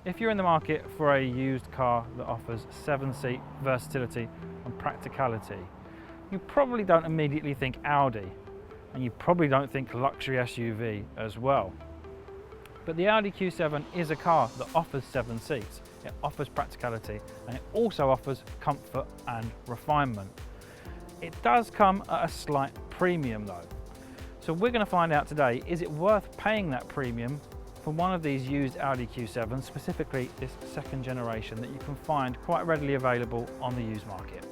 If you're in the market for a used car that offers 7-seat versatility and practicality, you probably don't immediately think Audi, and you probably don't think luxury SUV as well. But the Audi Q7 is a car that offers 7 seats, it offers practicality, and it also offers comfort and refinement. It does come at a slight premium though. So we're going to find out today, is it worth paying that premium for one of these used Audi Q7s, specifically this second generation that you can find quite readily available on the used market.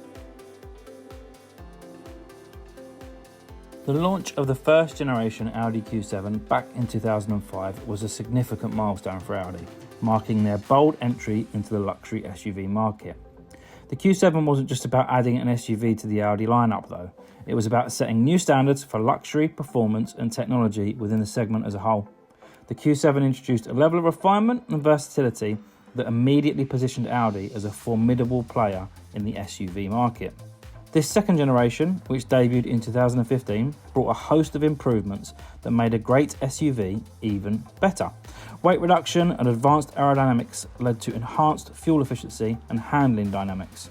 The launch of the first generation Audi Q7 back in 2005 was a significant milestone for Audi, marking their bold entry into the luxury SUV market. The Q7 wasn't just about adding an SUV to the Audi lineup though, it was about setting new standards for luxury, performance and technology within the segment as a whole. The Q7 introduced a level of refinement and versatility that immediately positioned Audi as a formidable player in the SUV market. This second generation, which debuted in 2015, brought a host of improvements that made a great SUV even better. Weight reduction and advanced aerodynamics led to enhanced fuel efficiency and handling dynamics.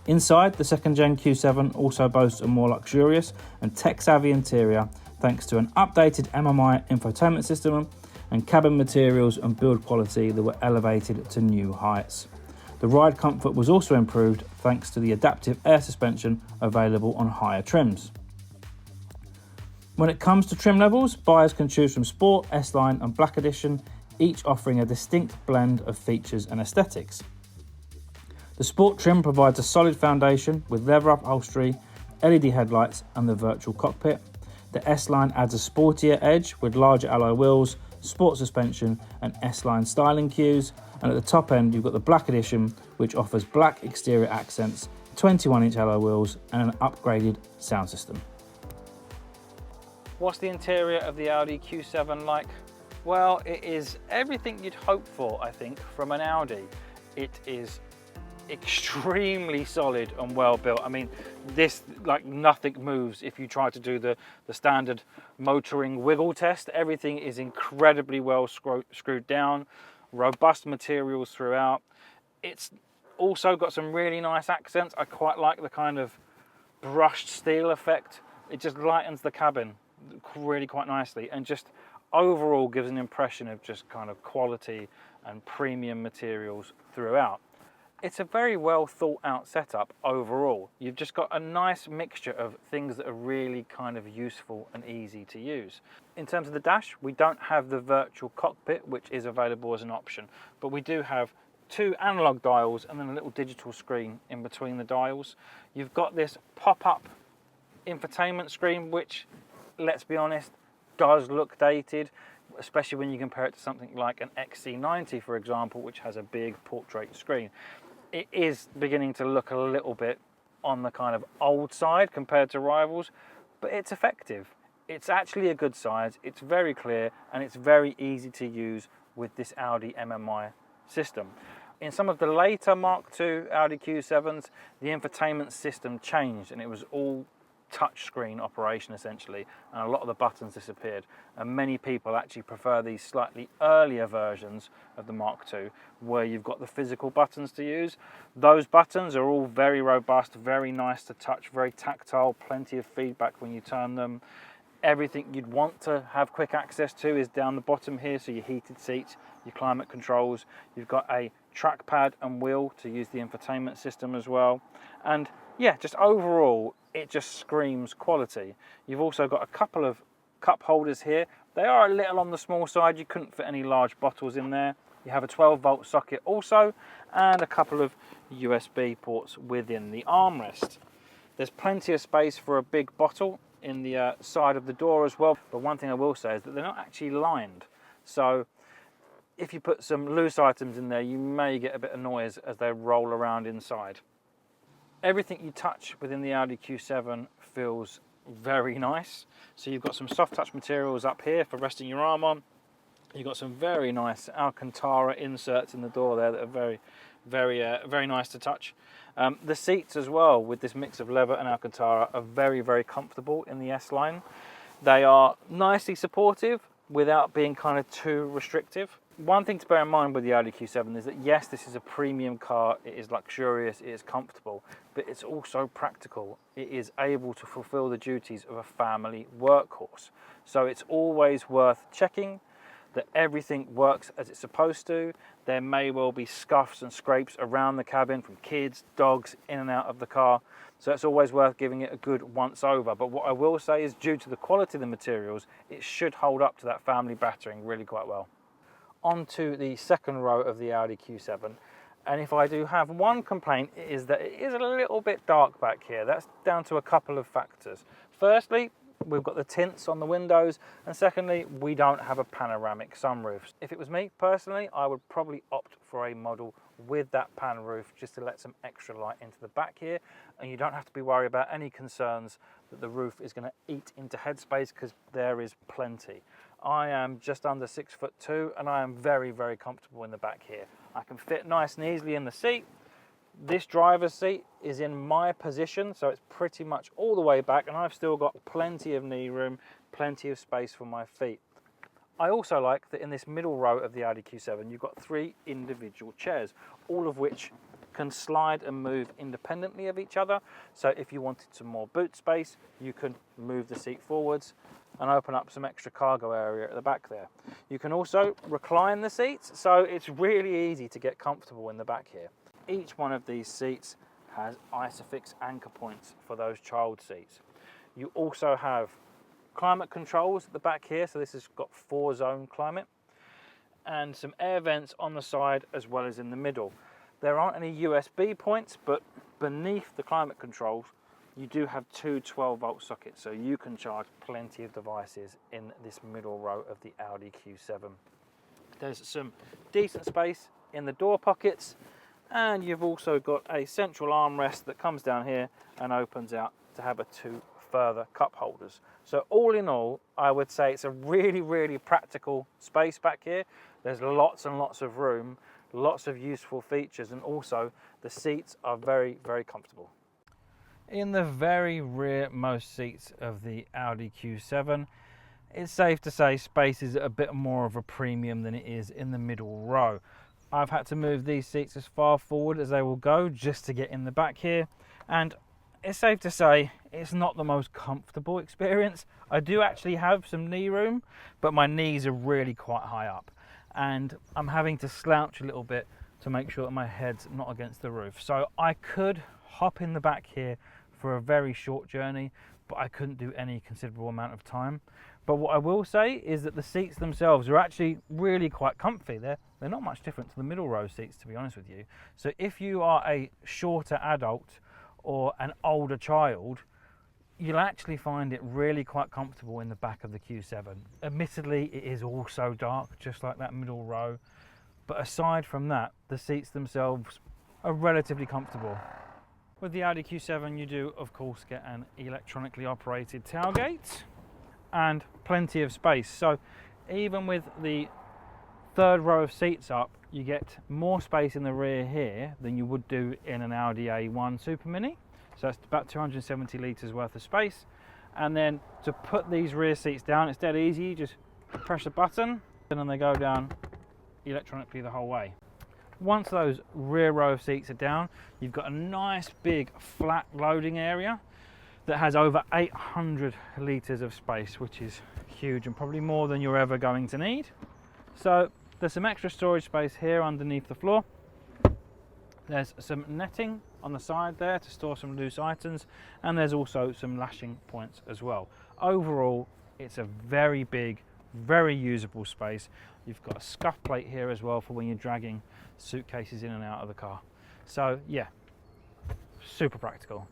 Inside, the second gen Q7 also boasts a more luxurious and tech-savvy interior thanks to an updated MMI infotainment system and cabin materials and build quality that were elevated to new heights. The ride comfort was also improved thanks to the adaptive air suspension available on higher trims. When it comes to trim levels, buyers can choose from Sport, S-Line and Black Edition, each offering a distinct blend of features and aesthetics. The Sport trim provides a solid foundation with leather upholstery, LED headlights and the virtual cockpit. The S-Line adds a sportier edge with larger alloy wheels, sport suspension and S-Line styling cues, and at the top end you've got the Black Edition, which offers black exterior accents, 21-inch alloy wheels and an upgraded sound system. What's the interior of the Audi Q7 like? Well, it is everything you'd hope for, I think, from an Audi. It is extremely solid and well built. I mean, this, like, nothing moves if you try to do the standard motoring wiggle test. Everything is incredibly well screwed down, robust materials throughout. It's also got some really nice accents. I quite like the kind of brushed steel effect. It just lightens the cabin really quite nicely and just overall gives an impression of just kind of quality and premium materials throughout. It's a very well thought out setup overall. You've just got a nice mixture of things that are really kind of useful and easy to use. In terms of the dash, we don't have the virtual cockpit, which is available as an option, but we do have 2 analog dials and then a little digital screen in between the dials. You've got this pop-up infotainment screen, which, let's be honest, does look dated, especially when you compare it to something like an XC90, for example, which has a big portrait screen. It is beginning to look a little bit on the kind of old side compared to rivals, but it's effective. It's actually a good size, it's very clear, and it's very easy to use with this Audi MMI system. In some of the later Mark II Audi Q7s, the infotainment system changed and it was all touchscreen operation essentially, and a lot of the buttons disappeared, and many people actually prefer these slightly earlier versions of the Mark II where you've got the physical buttons to use. Those buttons are all very robust, very nice to touch, very tactile, plenty of feedback when you turn them. Everything you'd want to have quick access to is down the bottom here, so your heated seats, your climate controls, you've got a trackpad and wheel to use the infotainment system as well, and yeah, just overall it just screams quality. You've also got a couple of cup holders here. They are a little on the small side, you couldn't fit any large bottles in there. You have a 12-volt socket also, and a couple of USB ports within the armrest. There's plenty of space for a big bottle in the side of the door as well, but one thing I will say is that they're not actually lined, so if you put some loose items in there you may get a bit of noise as they roll around inside. Everything you touch within the Audi Q7 feels very nice. So you've got some soft touch materials up here for resting your arm on. You've got some very nice Alcantara inserts in the door there that are very nice to touch. The seats as well, with this mix of leather and Alcantara, are very comfortable in the S-Line. They are nicely supportive without being kind of too restrictive. One thing to bear in mind with the Audi Q7 is that yes, this is a premium car, it is luxurious, it is comfortable, but it's also practical. It is able to fulfill the duties of a family workhorse. So it's always worth checking that everything works as it's supposed to. There may well be scuffs and scrapes around the cabin from kids, dogs, in and out of the car. So it's always worth giving it a good once over. But what I will say is, due to the quality of the materials, it should hold up to that family battering really quite well. Onto the second row of the Audi Q7, and if I do have one complaint, it is that it is a little bit dark back here. That's down to a couple of factors. Firstly, we've got the tints on the windows, and secondly, we don't have a panoramic sunroof. If it was me personally, I would probably opt for a model with that pan roof, just to let some extra light into the back here, and you don't have to be worried about any concerns that the roof is going to eat into headspace, because there is plenty. I am just under 6'2", and I am very, very comfortable in the back here. I can fit nice and easily in the seat. This driver's seat is in my position, so it's pretty much all the way back, and I've still got plenty of knee room, plenty of space for my feet. I also like that in this middle row of the Audi Q7, you've got 3 individual chairs, all of which can slide and move independently of each other. So if you wanted some more boot space, you can move the seat forwards and open up some extra cargo area at the back there. You can also recline the seats, so it's really easy to get comfortable in the back here. Each one of these seats has Isofix anchor points for those child seats. You also have climate controls at the back here, so this has got 4-zone climate, and some air vents on the side as well as in the middle. There aren't any USB points, but beneath the climate controls you do have 2 12-volt sockets, so you can charge plenty of devices in this middle row of the Audi Q7. There's some decent space in the door pockets, and you've also got a central armrest that comes down here and opens out to have 2 further cup holders. So all in all, I would say it's a really, really practical space back here. There's lots and lots of room, lots of useful features, and also the seats are very, very comfortable. In the very rearmost seats of the Audi Q7, it's safe to say space is a bit more of a premium than it is in the middle row. I've had to move these seats as far forward as they will go just to get in the back here, and it's safe to say it's not the most comfortable experience. I do actually have some knee room, but my knees are really quite high up, and I'm having to slouch a little bit to make sure that my head's not against the roof. So I could hop in the back here for a very short journey, but I couldn't do any considerable amount of time. But what I will say is that the seats themselves are actually really quite comfy. They're not much different to the middle row seats, to be honest with you. So if you are a shorter adult or an older child, you'll actually find it really quite comfortable in the back of the Q7. Admittedly, it is also dark, just like that middle row, but aside from that, the seats themselves are relatively comfortable. With the Audi Q7, you do of course get an electronically operated tailgate and plenty of space. So even with the 3rd row of seats up, you get more space in the rear here than you would do in an Audi A1 Super Mini. So it's about 270 litres worth of space. And then to put these rear seats down, it's dead easy. You just press a button and then they go down electronically the whole way. Once those rear row of seats are down, you've got a nice big flat loading area that has over 800 litres of space, which is huge and probably more than you're ever going to need. So there's some extra storage space here underneath the floor. There's some netting on the side there to store some loose items, and there's also some lashing points as well. Overall, it's a very big, very usable space. You've got a scuff plate here as well for when you're dragging suitcases in and out of the car. So yeah, super practical.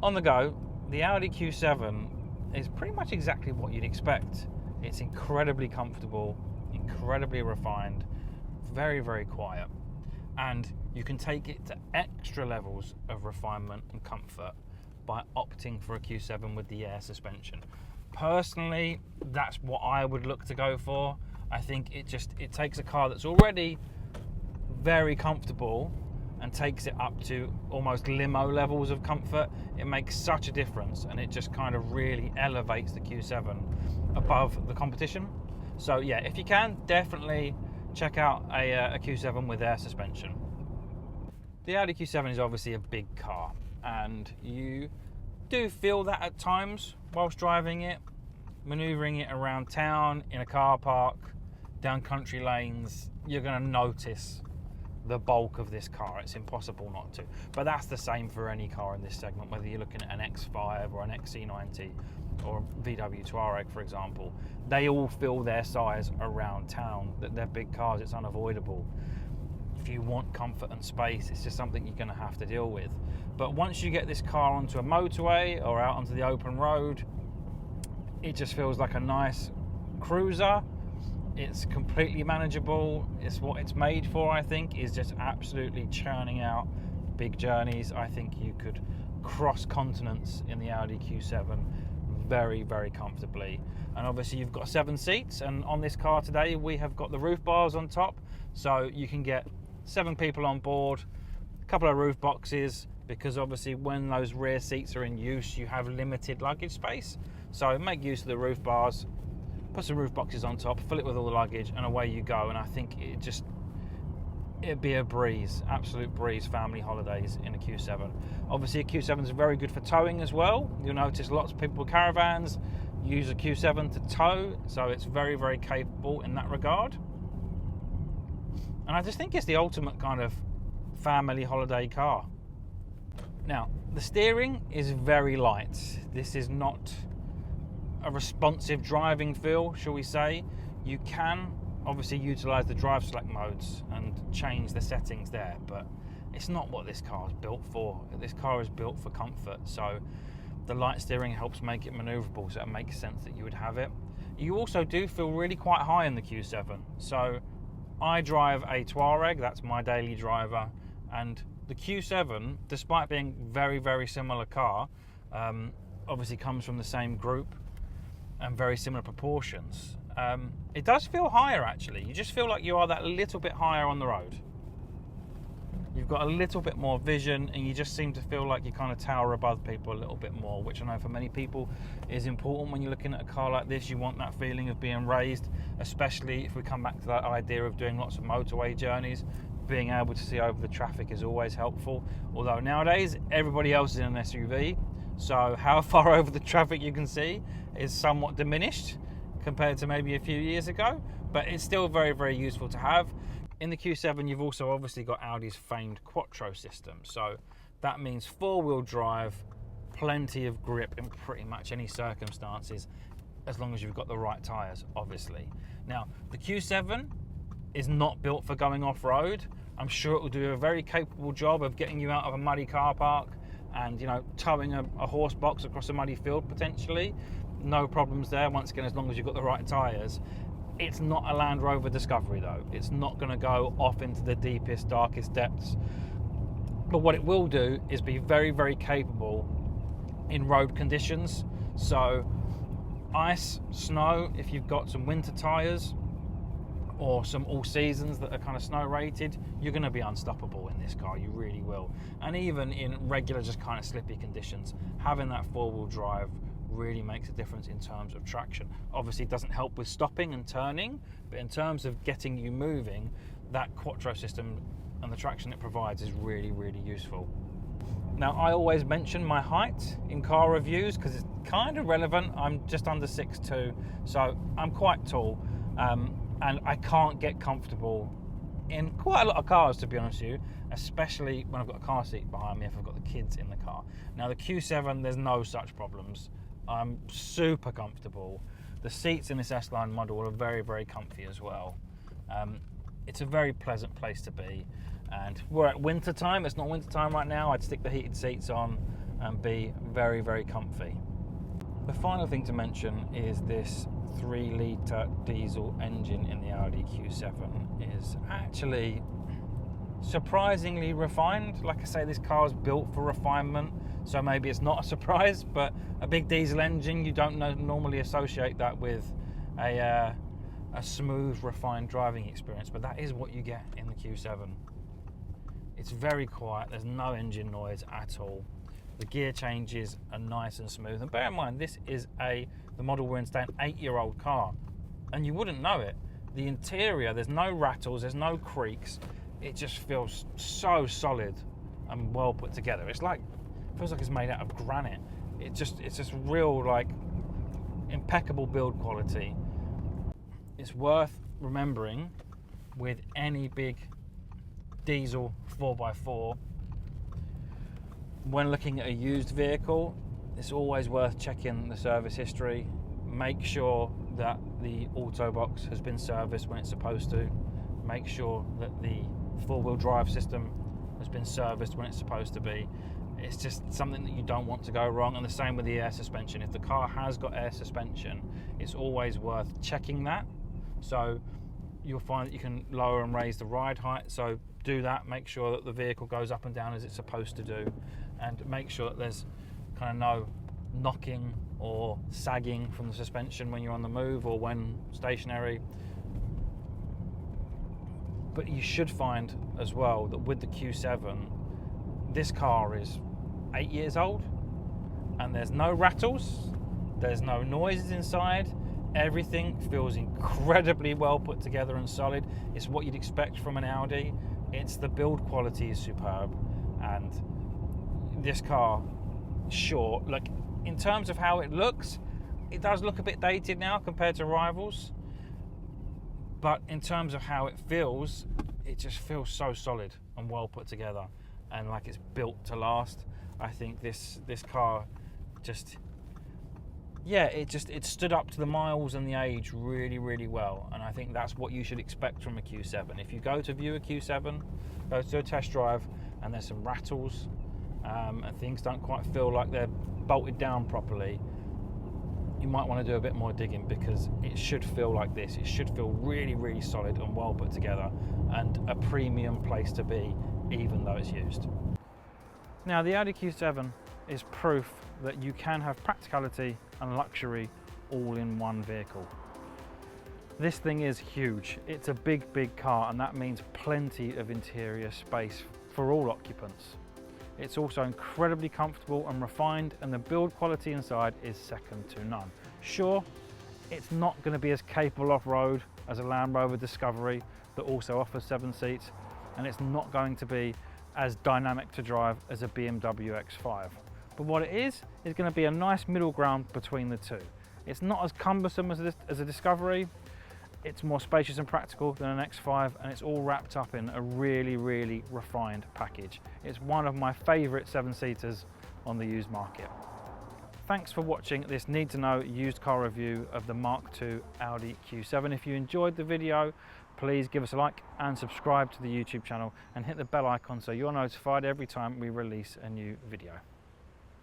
On the go, the Audi Q7 is pretty much exactly what you'd expect. It's incredibly comfortable, incredibly refined, very, very quiet, and you can take it to extra levels of refinement and comfort by opting for a Q7 with the air suspension. Personally, that's what I would look to go for. I think it takes a car that's already very comfortable and takes it up to almost limo levels of comfort. It makes such a difference, and it just kind of really elevates the Q7 above the competition. So yeah, if you can, definitely check out a Q7 with air suspension. The Audi Q7 is obviously a big car, and you do feel that at times whilst driving it, manoeuvring it around town, in a car park, down country lanes. You're going to notice the bulk of this car. It's impossible not to. But that's the same for any car in this segment, whether you're looking at an X5 or an XC90 or a VW Touareg, for example. They all feel their size around town. That they're big cars, it's unavoidable. If you want comfort and space, it's just something you're going to have to deal with. But once you get this car onto a motorway or out onto the open road, it just feels like a nice cruiser. It's completely manageable. It's what it's made for, I think, is just absolutely churning out big journeys. I think you could cross continents in the Audi Q7 very, very comfortably. And obviously you've got 7 seats, and on this car today we have got the roof bars on top, so you can get 7 people on board, a couple of roof boxes, because obviously when those rear seats are in use you have limited luggage space. So make use of the roof bars, put some roof boxes on top, fill it with all the luggage, and away you go. And I think it'd be a breeze, absolute breeze, family holidays in a Q7. Obviously a Q7 is very good for towing as well. You'll notice lots of people with caravans use a Q7 to tow, so it's very, very capable in that regard. And I just think it's the ultimate kind of family holiday car. Now, the steering is very light. This is not a responsive driving feel, shall we say. You can obviously utilize the drive select modes and change the settings there, but it's not what this car is built for. This car is built for comfort, so the light steering helps make it maneuverable, so it makes sense that you would have it. You also do feel really quite high in the Q7. So I drive a Touareg, that's my daily driver, and the Q7, despite being very, very similar car, obviously comes from the same group and very similar proportions. It does feel higher, actually. You just feel like you are that little bit higher on the road. You've got a little bit more vision, and you just seem to feel like you kind of tower above people a little bit more, which I know for many people is important when you're looking at a car like this. You want that feeling of being raised, especially if we come back to that idea of doing lots of motorway journeys. Being able to see over the traffic is always helpful, although nowadays everybody else is in an SUV, so how far over the traffic you can see is somewhat diminished compared to maybe a few years ago, but it's still very, very useful to have. In the Q7 you've also obviously got Audi's famed Quattro system, so that means 4-wheel drive, plenty of grip in pretty much any circumstances, as long as you've got the right tyres, obviously. Now, the Q7 is not built for going off-road. I'm sure it will do a very capable job of getting you out of a muddy car park and, you know, towing a horse box across a muddy field potentially. No problems there, once again, as long as you've got the right tyres. It's not a Land Rover Discovery though. It's not going to go off into the deepest, darkest depths. But what it will do is be very, very capable in road conditions. So ice, snow, if you've got some winter tyres, or some all seasons that are kind of snow rated, you're going to be unstoppable in this car. You really will. And even in regular, just kind of slippy conditions, having that 4-wheel drive really makes a difference in terms of traction. Obviously it doesn't help with stopping and turning, but in terms of getting you moving, that Quattro system and the traction it provides is really, really useful. Now, I always mention my height in car reviews because it's kind of relevant. I'm just under 6'2", so I'm quite tall. And I can't get comfortable in quite a lot of cars, to be honest with you, especially when I've got a car seat behind me if I've got the kids in the car. Now the Q7, there's no such problems. I'm super comfortable. The seats in this S-Line model are very, very comfy as well. It's a very pleasant place to be. And we're at winter time. It's not winter time right now. I'd stick the heated seats on and be very, very comfy. The final thing to mention is this 3-litre diesel engine in the Audi Q7 is actually surprisingly refined. Like I say, this car is built for refinement, so maybe it's not a surprise, but a big diesel engine, you don't normally associate that with a smooth, refined driving experience, but that is what you get in the Q7. It's very quiet, there's no engine noise at all. The gear changes are nice and smooth, and bear in mind this is the model we're in today, an 8-year-old car, and you wouldn't know it, The interior, there's no rattles, there's no creaks. It just feels so solid and well put together. It feels like it's made out of granite. It's just real, like, impeccable build quality. It's worth remembering with any big diesel 4x4, when looking at a used vehicle, it's always worth checking the service history. Make sure that the auto box has been serviced when it's supposed to. Make sure that the four-wheel drive system has been serviced when it's supposed to be. It's just something that you don't want to go wrong. And the same with the air suspension. If the car has got air suspension, it's always worth checking that. So you'll find that you can lower and raise the ride height. So do that, make sure that the vehicle goes up and down as it's supposed to do, and make sure that there's kind of no knocking or sagging from the suspension when you're on the move or when stationary. But you should find as well that with the Q7, this car is 8 years old and there's no rattles, there's no noises inside. Everything feels incredibly well put together and solid. It's what you'd expect from an Audi. It's the build quality is superb, and this car, sure, like in terms of how it looks, it does look a bit dated now compared to rivals, but in terms of how it feels, it just feels so solid and well put together and like it's built to last. I think this car just, yeah, it stood up to the miles and the age really, really well, and I think that's what you should expect from a Q7. If you go to view a Q7, go to a test drive and there's some rattles and things don't quite feel like they're bolted down properly, you might want to do a bit more digging, because it should feel like this. It should feel really, really solid and well put together and a premium place to be, even though it's used. Now, the Audi Q7 is proof that you can have practicality and luxury all in one vehicle. This thing is huge. It's a big, big car, and that means plenty of interior space for all occupants. It's also incredibly comfortable and refined, and the build quality inside is second to none. Sure, it's not going to be as capable off-road as a Land Rover Discovery that also offers 7 seats, and it's not going to be as dynamic to drive as a BMW X5. But what it is going to be a nice middle ground between the two. It's not as cumbersome as a Discovery. It's more spacious and practical than an X5, and it's all wrapped up in a really, really refined package. It's one of my favourite 7-seaters on the used market. Thanks for watching this need-to-know used car review of the Mark II Audi Q7. If you enjoyed the video, please give us a like and subscribe to the YouTube channel and hit the bell icon so you're notified every time we release a new video.